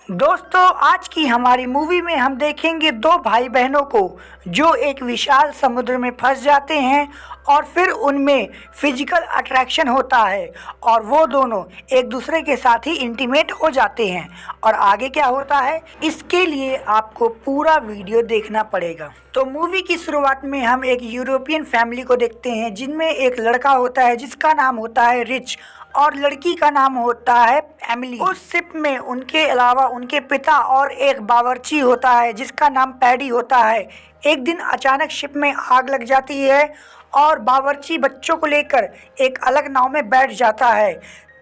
दोस्तों, आज की हमारी मूवी में हम देखेंगे दो भाई बहनों को जो एक विशाल समुद्र में फंस जाते हैं और फिर उनमें फिजिकल अट्रैक्शन होता है और वो दोनों एक दूसरे के साथ ही इंटीमेट हो जाते हैं। और आगे क्या होता है इसके लिए आपको पूरा वीडियो देखना पड़ेगा। तो मूवी की शुरुआत में हम एक यूरोपियन फैमिली को देखते हैं जिनमें एक लड़का होता है जिसका नाम होता है रिच और लड़की का नाम होता है एमिली। उस शिप में उनके अलावा उनके पिता और एक बावर्ची होता है जिसका नाम पैडी होता है। एक दिन अचानक शिप में आग लग जाती है और बावर्ची बच्चों को लेकर एक अलग नाव में बैठ जाता है।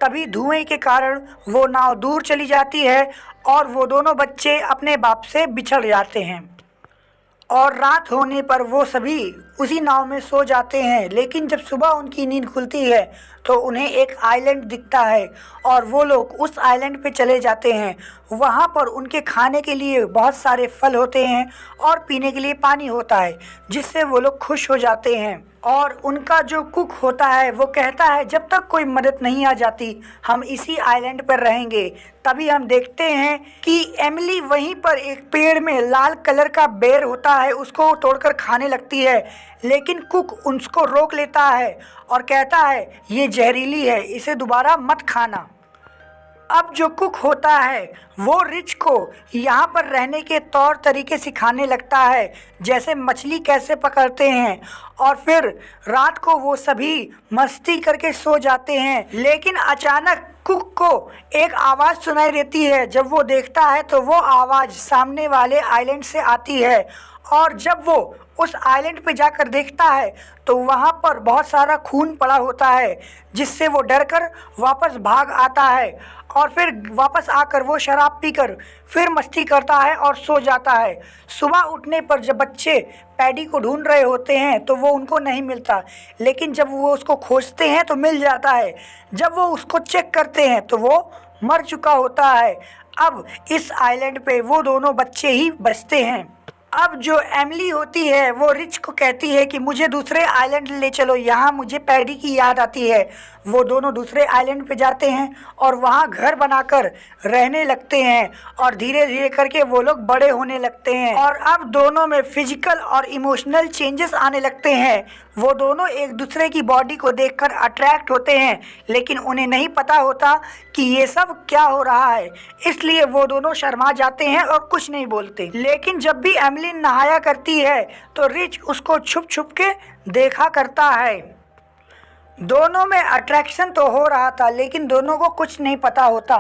तभी धुएं के कारण वो नाव दूर चली जाती है और वो दोनों बच्चे अपने बाप से बिछड़ जाते हैं और रात होने पर वो सभी उसी नाव में सो जाते हैं। लेकिन जब सुबह उनकी नींद खुलती है तो उन्हें एक आइलैंड दिखता है और वो लोग उस आइलैंड पे चले जाते हैं। वहाँ पर उनके खाने के लिए बहुत सारे फल होते हैं और पीने के लिए पानी होता है जिससे वो लोग खुश हो जाते हैं। और उनका जो कुक होता है वो कहता है जब तक कोई मदद नहीं आ जाती हम इसी आइलैंड पर रहेंगे। तभी हम देखते हैं कि एमिली वहीं पर एक पेड़ में लाल कलर का बेर होता है उसको तोड़कर खाने लगती है, लेकिन कुक उसको रोक लेता है और कहता है ये जहरीली है, इसे दोबारा मत खाना। अब जो कुक होता है वो रिच को यहाँ पर रहने के तौर तरीके सिखाने लगता है, जैसे मछली कैसे पकड़ते हैं। और फिर रात को वो सभी मस्ती करके सो जाते हैं। लेकिन अचानक कुक को एक आवाज़ सुनाई देती है। जब वो देखता है तो वो आवाज़ सामने वाले आइलैंड से आती है और जब वो उस आइलैंड पे जाकर देखता है तो वहाँ पर बहुत सारा खून पड़ा होता है जिससे वो डरकर वापस भाग आता है और फिर वापस आकर वो शराब पीकर फिर मस्ती करता है और सो जाता है। सुबह उठने पर जब बच्चे पैडी को ढूंढ रहे होते हैं तो वो उनको नहीं मिलता, लेकिन जब वो उसको खोजते हैं तो मिल जाता है। जब वो उसको चेक करते हैं तो वो मर चुका होता है। अब इस आइलैंड पे वो दोनों बच्चे ही बचते हैं। अब जो एमिली होती है वो रिच को कहती है कि मुझे दूसरे आइलैंड ले चलो, यहाँ मुझे पैडी की याद आती है। वो दोनों दूसरे आइलैंड पे जाते हैं और वहाँ घर बनाकर रहने लगते हैं और धीरे धीरे करके वो लोग बड़े होने लगते हैं और अब दोनों में फिजिकल और इमोशनल चेंजेस आने लगते हैं। वो दोनों एक दूसरे की बॉडी को देखकर अट्रैक्ट होते हैं, लेकिन उन्हें नहीं पता होता कि ये सब क्या हो रहा है, इसलिए वो दोनों शर्मा जाते हैं और कुछ नहीं बोलते। लेकिन जब भी एमिली नहाया करती है तो रिच उसको छुप छुप के देखा करता है। दोनों में अट्रैक्शन तो हो रहा था लेकिन दोनों को कुछ नहीं पता होता।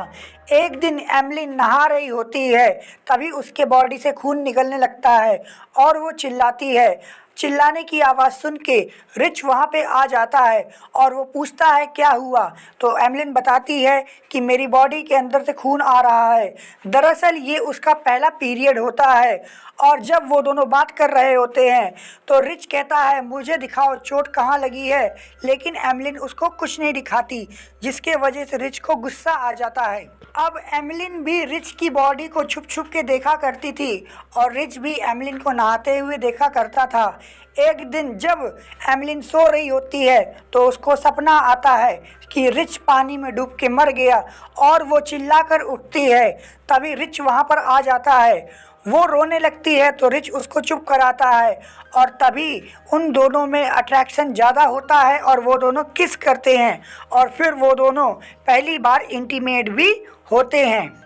एक दिन एमिली नहा रही होती है, तभी उसके बॉडी से खून निकलने लगता है और वो चिल्लाती है। चिल्लाने की आवाज़ सुन के रिच वहाँ पे आ जाता है और वो पूछता है क्या हुआ, तो एमिलिन बताती है कि मेरी बॉडी के अंदर से खून आ रहा है। दरअसल ये उसका पहला पीरियड होता है। और जब वो दोनों बात कर रहे होते हैं तो रिच कहता है मुझे दिखाओ चोट कहाँ लगी है, लेकिन एमिलिन उसको कुछ नहीं दिखाती, जिसके वजह से रिच को गुस्सा आ जाता है। अब एमिलिन भी रिच की बॉडी को छुप छुप के देखा करती थी और रिच भी एमिलिन को नहाते हुए देखा करता था। एक दिन जब एमिलिन सो रही होती है तो उसको सपना आता है कि रिच पानी में डूब के मर गया और वो चिल्लाकर उठती है। तभी रिच वहाँ पर आ जाता है। वो रोने लगती है तो रिच उसको चुप कराता है और तभी उन दोनों में अट्रैक्शन ज़्यादा होता है और वो दोनों किस करते हैं और फिर वो दोनों पहली बार इंटीमेट भी होते हैं।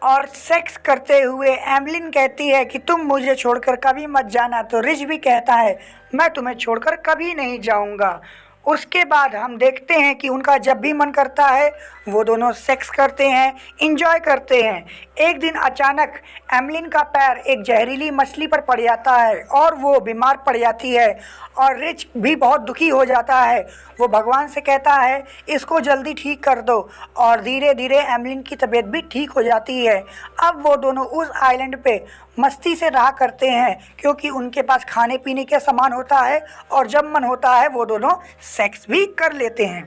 और सेक्स करते हुए एमिलिन कहती है कि तुम मुझे छोड़कर कभी मत जाना, तो रिच भी कहता है मैं तुम्हें छोड़कर कभी नहीं जाऊंगा। उसके बाद हम देखते हैं कि उनका जब भी मन करता है वो दोनों सेक्स करते हैं, इंजॉय करते हैं। एक दिन अचानक एमिलिन का पैर एक जहरीली मछली पर पड़ जाता है और वो बीमार पड़ जाती है और रिच भी बहुत दुखी हो जाता है। वो भगवान से कहता है इसको जल्दी ठीक कर दो और धीरे धीरे एमिलिन की तबीयत भी ठीक हो जाती है। अब वो दोनों उस आइलैंड पे मस्ती से रहा करते हैं क्योंकि उनके पास खाने पीने का सामान होता है और जब मन होता है वो दोनों सेक्स भी कर लेते हैं।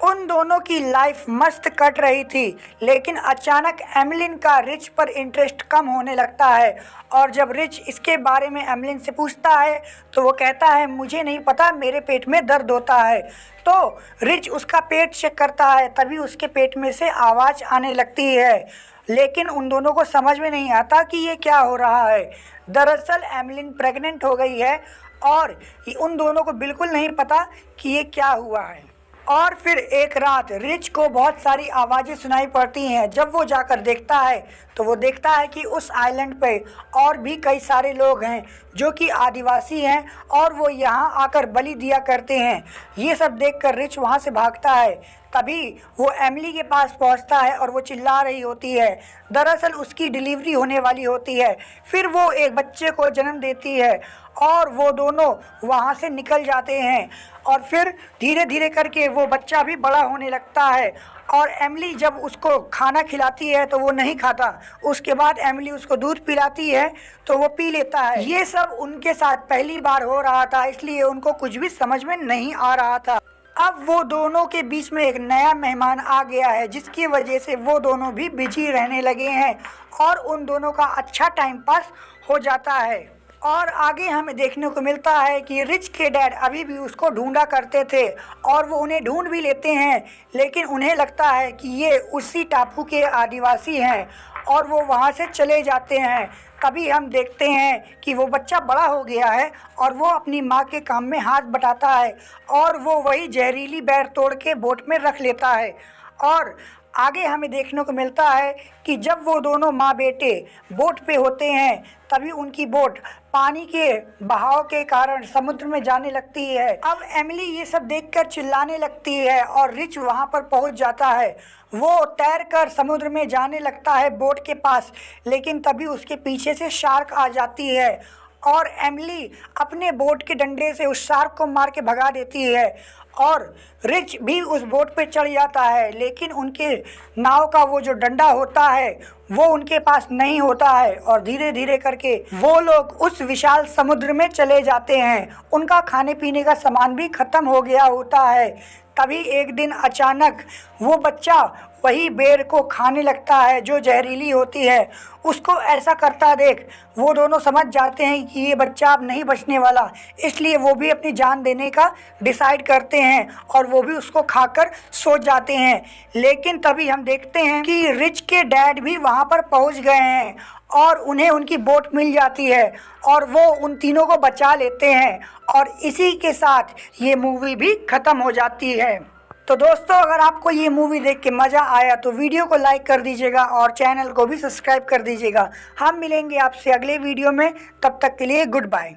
उन दोनों की लाइफ मस्त कट रही थी, लेकिन अचानक एमिलिन का रिच पर इंटरेस्ट कम होने लगता है और जब रिच इसके बारे में एमिलिन से पूछता है तो वो कहता है मुझे नहीं पता, मेरे पेट में दर्द होता है। तो रिच उसका पेट चेक करता है, तभी उसके पेट में से आवाज़ आने लगती है लेकिन उन दोनों को समझ में नहीं आता कि ये क्या हो रहा है। दरअसल एमिलिन प्रेग्नेंट हो गई है और उन दोनों को बिल्कुल नहीं पता कि ये क्या हुआ है। और फिर एक रात रिच को बहुत सारी आवाज़ें सुनाई पड़ती हैं। जब वो जाकर देखता है तो वो देखता है कि उस आइलैंड पे और भी कई सारे लोग हैं जो कि आदिवासी हैं और वो यहाँ आकर बलि दिया करते हैं। ये सब देखकर रिच वहाँ से भागता है। तभी वो एमिली के पास पहुँचता है और वो चिल्ला रही होती है। दरअसल उसकी डिलीवरी होने वाली होती है। फिर वो एक बच्चे को जन्म देती है और वो दोनों वहाँ से निकल जाते हैं। और फिर धीरे धीरे करके वो बच्चा भी बड़ा होने लगता है और एमिली जब उसको खाना खिलाती है तो वो नहीं खाता। उसके बाद एमिली उसको दूध पिलाती है तो वो पी लेता है। ये सब उनके साथ पहली बार हो रहा था, इसलिए उनको कुछ भी समझ में नहीं आ रहा था। अब वो दोनों के बीच में एक नया मेहमान आ गया है, जिसकी वजह से वो दोनों भी बिजी रहने लगे हैं और उन दोनों का अच्छा टाइम पास हो जाता है। और आगे हमें देखने को मिलता है कि रिच के डैड अभी भी उसको ढूंढा करते थे और वो उन्हें ढूंढ भी लेते हैं, लेकिन उन्हें लगता है कि ये उसी टापू के आदिवासी हैं और वो वहाँ से चले जाते हैं। तभी हम देखते हैं कि वो बच्चा बड़ा हो गया है और वो अपनी माँ के काम में हाथ बटाता है और वो वही जहरीली बेर तोड़ के बोट में रख लेता है। और आगे हमें देखने को मिलता है कि जब वो दोनों माँ बेटे बोट पे होते हैं तभी उनकी बोट पानी के बहाव के कारण समुद्र में जाने लगती है। अब एमिली ये सब देखकर चिल्लाने लगती है और रिच वहाँ पर पहुँच जाता है। वो तैरकर समुद्र में जाने लगता है बोट के पास, लेकिन तभी उसके पीछे से शार्क आ जाती है और एमिली अपने बोट के डंडे से उस शार्क को मार के भगा देती है और रिच भी उस बोट पे चढ़ जाता है, लेकिन उनके नाव का वो जो डंडा होता है वो उनके पास नहीं होता है और धीरे धीरे करके वो लोग उस विशाल समुद्र में चले जाते हैं। उनका खाने पीने का सामान भी ख़त्म हो गया होता है। तभी एक दिन अचानक वो बच्चा वही बेर को खाने लगता है जो जहरीली होती है। उसको ऐसा करता देख वो दोनों समझ जाते हैं कि ये बच्चा अब नहीं बचने वाला, इसलिए वो भी अपनी जान देने का डिसाइड करते हैं और वो भी उसको खाकर सो जाते हैं। लेकिन तभी हम देखते हैं कि रिच के डैड भी वहाँ पर पहुँच गए हैं और उन्हें उनकी बोट मिल जाती है और वो उन तीनों को बचा लेते हैं और इसी के साथ ये मूवी भी ख़त्म हो जाती है। तो दोस्तों, अगर आपको ये मूवी देख के मज़ा आया तो वीडियो को लाइक कर दीजिएगा और चैनल को भी सब्सक्राइब कर दीजिएगा। हम मिलेंगे आपसे अगले वीडियो में, तब तक के लिए गुड बाय।